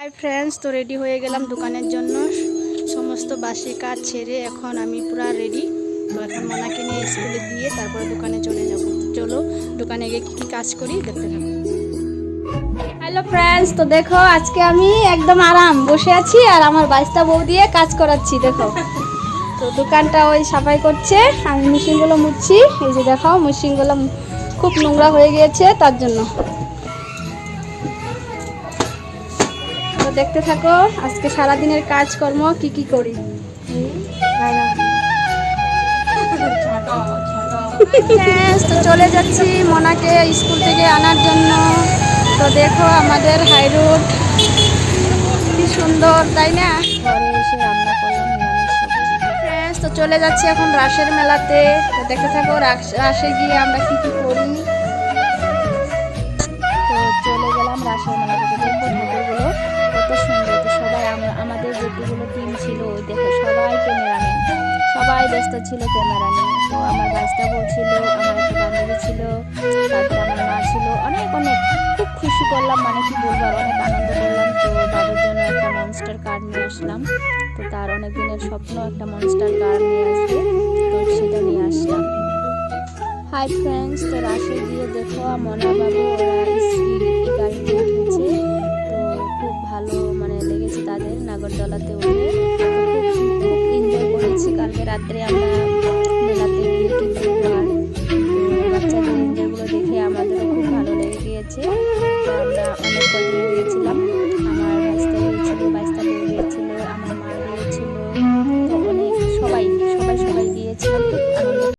Hi friends, তো ready হয়ে গেলাম দোকানের জন্য। সমস্ত বাসি কাজ ছেড়ে এখন আমি পুরা রেডি। তো এখন মোনাকে নিয়ে স্কুলে দিয়ে তারপরে দোকানে চলে যাব। চলো দোকানে গিয়ে কী কী কাজ করি দেখতে থাকো। হ্যালো ফ্রেন্ডস, তো দেখো আজকে আমি একদম আরাম বসে আছি আর আমার বাইশটা বউ দিয়ে কাজ করাচ্ছি। দেখো তো দোকানটা ওই সাফাই করছে, আমি মেশিনগুলো মুছছি। এই যে দেখো মেশিনগুলো খুব নোংরা হয়ে গিয়েছে, তার জন্য। তো দেখতে থাকো আজকে সারাদিনের কাজকর্ম কি কি করি। তো চলে যাচ্ছি মোনাকে স্কুল থেকে আনার জন্য। তো দেখো আমাদের হাই রোড কি সুন্দর, তাই না? ঘরে এসে রান্না করলাম নিরামিষ সবজি। ফ্রেন্ডস, তো চলে যাচ্ছি এখন রাসের মেলাতে। তো দেখতে থাকো রাসে গিয়ে আমরা কি কি করি। তো চলে গেলাম রাসের মেলাতে। দেখো ঠাকুরগুলো কত সুন্দর। তো সবাই আমাদের যেগুলো টিম ছিল, ওই দেখো সবাই ক্যামেরাম্যান, সবাই ব্যস্ত ছিল ক্যামেরা নিয়ে। তো আমার বাইশটা বউ ছিল, আমার একটা বান্ধবী ছিল, তারপরে আমার মা ছিল। অনেক খুব খুশি করলাম, মানে কি বলবো, আর অনেক আনন্দ করলাম। তো বাবুর জন্য একটা মনস্টার কার নিয়ে আসলাম। তো তার অনেক দিনের স্বপ্ন একটা মনস্টার কার নিয়ে আসবে, তো সেটা নিয়ে আসলাম। হাই ফ্রেন্ডস, তো রাসে গিয়ে দেখো মনা বাবু ওরা এই গাড়িতে উঠেছে। তো খুব ভালো মানে লেগেছে তাদের নাগরদোলাতে উঠে। তো খুব এনজয় করেছি। কালকে রাত্রে আমরা